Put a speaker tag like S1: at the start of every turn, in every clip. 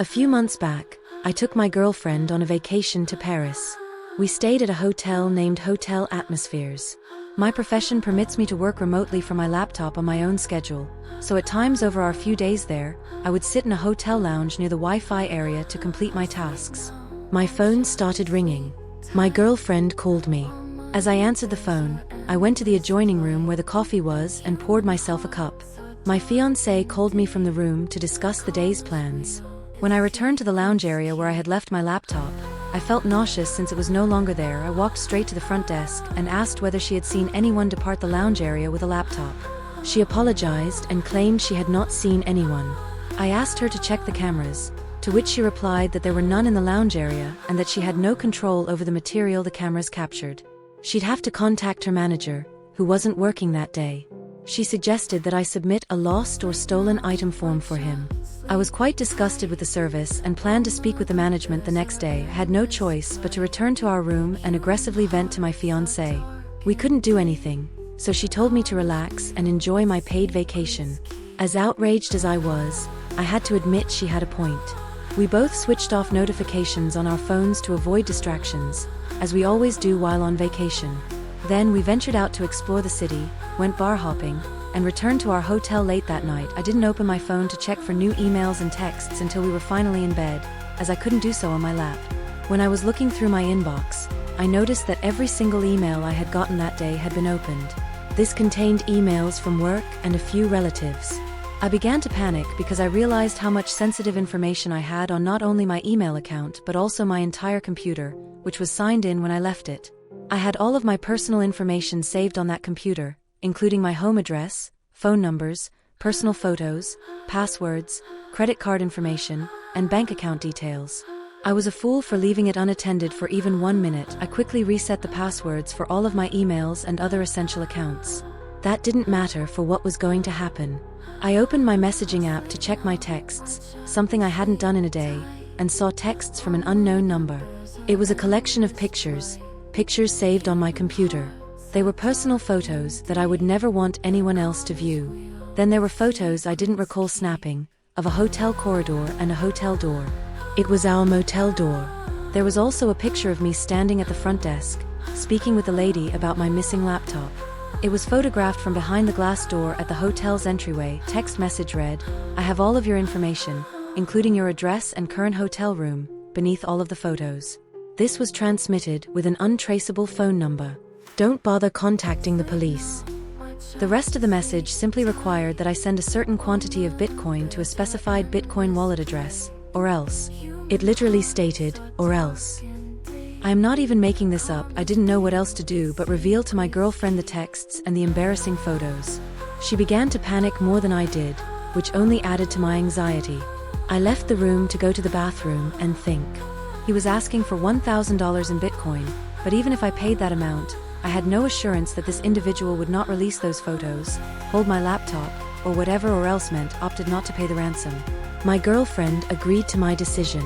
S1: A few months back, I took my girlfriend on a vacation to Paris. We stayed at a hotel named Hotel Atmospheres. My profession permits me to work remotely from my laptop on my own schedule, so at times over our few days there, I would sit in a hotel lounge near the Wi-Fi area to complete my tasks. My phone started ringing. My girlfriend called me. As I answered the phone, I went to the adjoining room where the coffee was and poured myself a cup. My fiancé called me from the room to discuss the day's plans. When I returned to the lounge area where I had left my laptop, I felt nauseous since it was no longer there. I walked straight to the front desk and asked whether she had seen anyone depart the lounge area with a laptop. She apologized and claimed she had not seen anyone. I asked her to check the cameras, to which she replied that there were none in the lounge area and that she had no control over the material the cameras captured. She'd have to contact her manager, who wasn't working that day. She suggested that I submit a lost or stolen item form for him. I was quite disgusted with the service and planned to speak with the management the next day. I had no choice but to return to our room and aggressively vent to my fiancé. We couldn't do anything, so she told me to relax and enjoy my paid vacation. As outraged as I was, I had to admit she had a point. We both switched off notifications on our phones to avoid distractions, as we always do while on vacation. Then we ventured out to explore the city, went bar hopping, and returned to our hotel late that night. I didn't open my phone to check for new emails and texts until we were finally in bed, as I couldn't do so on my lap. When I was looking through my inbox, I noticed that every single email I had gotten that day had been opened. This contained emails from work and a few relatives. I began to panic because I realized how much sensitive information I had on not only my email account but also my entire computer, which was signed in when I left it. I had all of my personal information saved on that computer, including my home address, phone numbers, personal photos, passwords, credit card information, and bank account details. I was a fool for leaving it unattended for even 1 minute. I quickly reset the passwords for all of my emails and other essential accounts. That didn't matter for what was going to happen. I opened my messaging app to check my texts, something I hadn't done in a day, and saw texts from an unknown number. It was a collection of pictures saved on my computer. They were personal photos that I would never want anyone else to view. Then there were photos I didn't recall snapping, of a hotel corridor and a hotel door. It was our motel door. There was also a picture of me standing at the front desk, speaking with the lady about my missing laptop. It was photographed from behind the glass door at the hotel's entryway. Text message read, "I have all of your information, including your address and current hotel room, beneath all of the photos." This was transmitted with an untraceable phone number. "Don't bother contacting the police." The rest of the message simply required that I send a certain quantity of Bitcoin to a specified Bitcoin wallet address, or else. It literally stated, "or else." I am not even making this up. I didn't know what else to do but reveal to my girlfriend the texts and the embarrassing photos. She began to panic more than I did, which only added to my anxiety. I left the room to go to the bathroom and think. He was asking for $1,000 in Bitcoin, but even if I paid that amount, I had no assurance that this individual would not release those photos, hold my laptop, or whatever or else meant opted not to pay the ransom. My girlfriend agreed to my decision.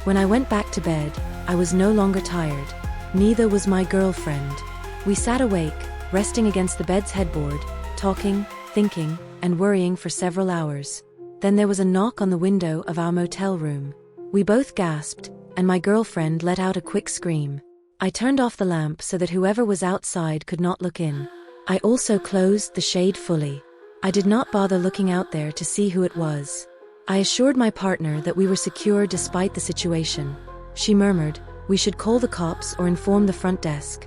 S1: When I went back to bed, I was no longer tired. Neither was my girlfriend. We sat awake, resting against the bed's headboard, talking, thinking, and worrying for several hours. Then there was a knock on the window of our motel room. We both gasped, and my girlfriend let out a quick scream. I turned off the lamp so that whoever was outside could not look in. I also closed the shade fully. I did not bother looking out there to see who it was. I assured my partner that we were secure despite the situation. She murmured, "We should call the cops or inform the front desk."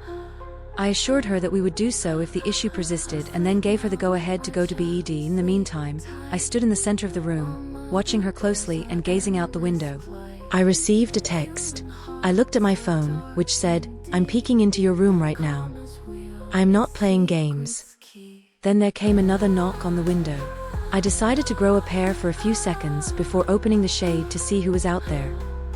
S1: I assured her that we would do so if the issue persisted and then gave her the go-ahead to go to bed. In the meantime, I stood in the center of the room, watching her closely and gazing out the window. I received a text. I looked at my phone, which said, "I'm peeking into your room right now. I'm not playing games." Then there came another knock on the window. I decided to grow a pair for a few seconds before opening the shade to see who was out there.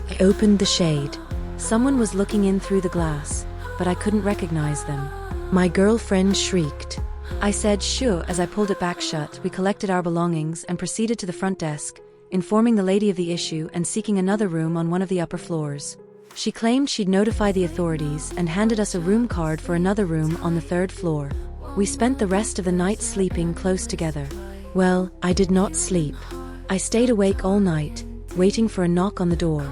S1: I opened the shade. Someone was looking in through the glass, but I couldn't recognize them. My girlfriend shrieked. I said shoo as I pulled it back shut. We collected our belongings and proceeded to the front desk, informing the lady of the issue and seeking another room on one of the upper floors. She claimed she'd notify the authorities and handed us a room card for another room on the 3rd floor. We spent the rest of the night sleeping close together. Well, I did not sleep. I stayed awake all night, waiting for a knock on the door.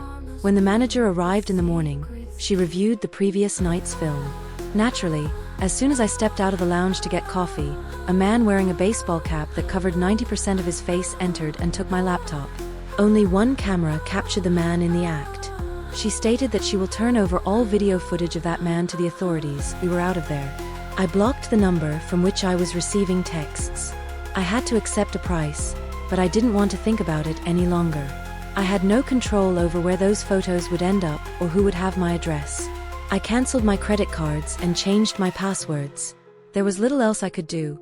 S1: When the manager arrived in the morning, she reviewed the previous night's film. Naturally, as soon as I stepped out of the lounge to get coffee, a man wearing a baseball cap that covered 90% of his face entered and took my laptop. Only one camera captured the man in the act. She stated that she will turn over all video footage of that man to the authorities. We were out of there. I blocked the number from which I was receiving texts. I had to accept a price, but I didn't want to think about it any longer. I had no control over where those photos would end up or who would have my address. I cancelled my credit cards and changed my passwords. There was little else I could do.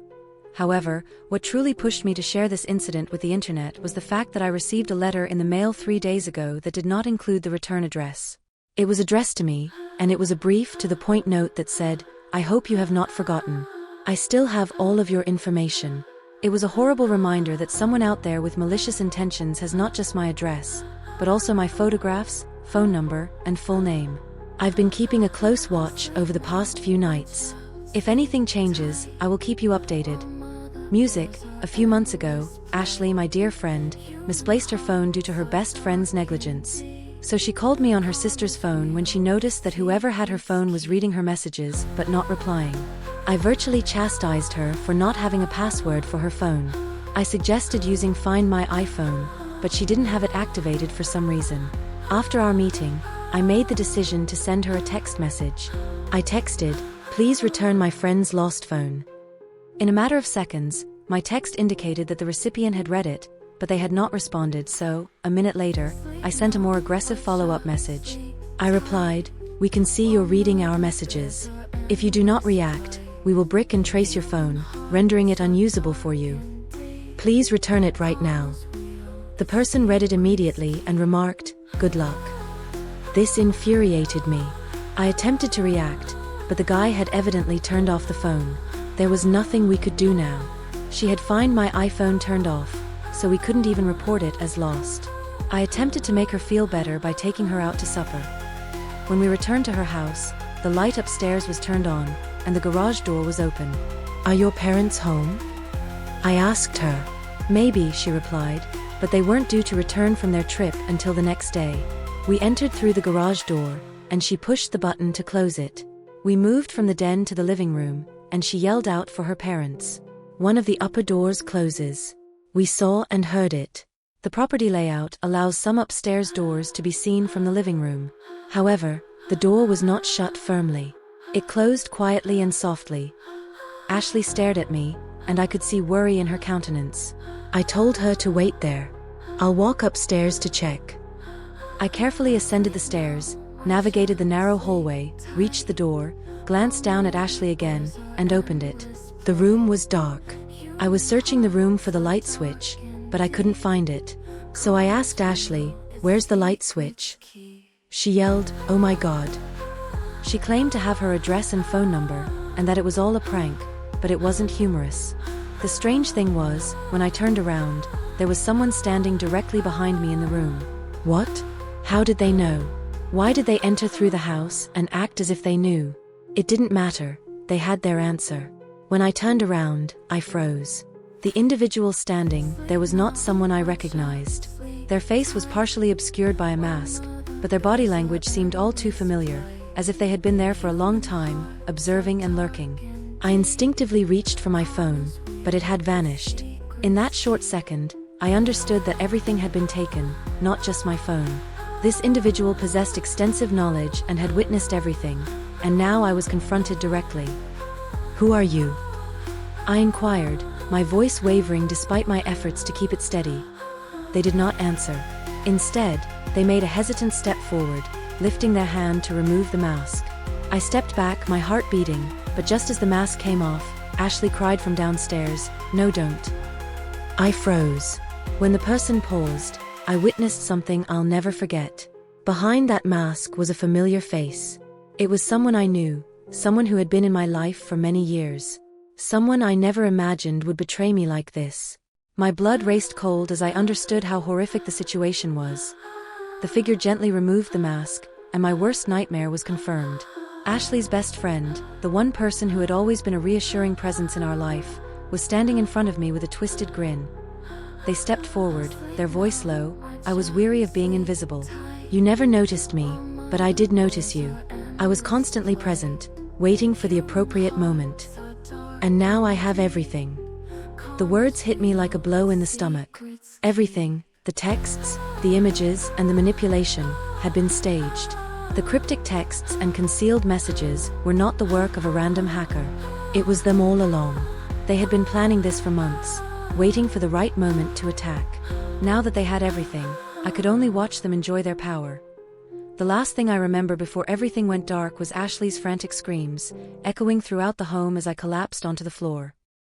S1: However, what truly pushed me to share this incident with the internet was the fact that I received a letter in the mail 3 days ago that did not include the return address. It was addressed to me, and it was a brief to the point note that said, "I hope you have not forgotten. I still have all of your information." It was a horrible reminder that someone out there with malicious intentions has not just my address, but also my photographs, phone number, and full name. I've been keeping a close watch over the past few nights. If anything changes, I will keep you updated. Music. A few months ago, Ashley, my dear friend, misplaced her phone due to her best friend's negligence. So she called me on her sister's phone when she noticed that whoever had her phone was reading her messages but not replying. I virtually chastised her for not having a password for her phone. I suggested using Find My iPhone, but she didn't have it activated for some reason. After our meeting, I made the decision to send her a text message. I texted, "Please return my friend's lost phone." In a matter of seconds, my text indicated that the recipient had read it, but they had not responded, so, a minute later, I sent a more aggressive follow-up message. I replied, "We can see you're reading our messages. If you do not react, we will brick and trace your phone, rendering it unusable for you. Please return it right now." The person read it immediately and remarked, "Good luck." This infuriated me. I attempted to react, but the guy had evidently turned off the phone. There was nothing we could do now. She had Find My iPhone turned off, so we couldn't even report it as lost. I attempted to make her feel better by taking her out to supper. When we returned to her house, the light upstairs was turned on, and the garage door was open. "Are your parents home?" I asked her. "Maybe," she replied, but they weren't due to return from their trip until the next day. We entered through the garage door, and she pushed the button to close it. We moved from the den to the living room, and she yelled out for her parents. One of the upper doors closes. We saw and heard it. The property layout allows some upstairs doors to be seen from the living room. However, the door was not shut firmly. It closed quietly and softly. Ashley stared at me, and I could see worry in her countenance. I told her to wait there. "I'll walk upstairs to check." I carefully ascended the stairs, navigated the narrow hallway, reached the door, glanced down at Ashley again, and opened it. The room was dark. I was searching the room for the light switch, but I couldn't find it. So I asked Ashley, "Where's the light switch?" She yelled, "Oh my God." She claimed to have her address and phone number, and that it was all a prank, but it wasn't humorous. The strange thing was, when I turned around, there was someone standing directly behind me in the room. What? How did they know? Why did they enter through the house and act as if they knew? It didn't matter. They had their answer. When I turned around, I froze. The individual standing there was not someone I recognized. Their face was partially obscured by a mask, but their body language seemed all too familiar, as if they had been there for a long time, observing and lurking. I instinctively reached for my phone, but it had vanished. In that short second, I understood that everything had been taken, not just my phone. This individual possessed extensive knowledge and had witnessed everything, and now I was confronted directly. "Who are you?" I inquired, my voice wavering despite my efforts to keep it steady. They did not answer. Instead, they made a hesitant step forward, lifting their hand to remove the mask. I stepped back, my heart beating, but just as the mask came off, Ashley cried from downstairs, "No, don't." I froze. When the person paused, I witnessed something I'll never forget. Behind that mask was a familiar face. It was someone I knew, someone who had been in my life for many years. Someone I never imagined would betray me like this. My blood raced cold as I understood how horrific the situation was. The figure gently removed the mask, and my worst nightmare was confirmed. Ashley's best friend, the one person who had always been a reassuring presence in our life, was standing in front of me with a twisted grin. They stepped forward, their voice low. I was weary of being invisible. You never noticed me, but I did notice you. I was constantly present, waiting for the appropriate moment. And now I have everything. The words hit me like a blow in the stomach. Everything, the texts, the images, and the manipulation, had been staged. The cryptic texts and concealed messages were not the work of a random hacker. It was them all along. They had been planning this for months, waiting for the right moment to attack. Now that they had everything, I could only watch them enjoy their power. The last thing I remember before everything went dark was Ashley's frantic screams, echoing throughout the home as I collapsed onto the floor.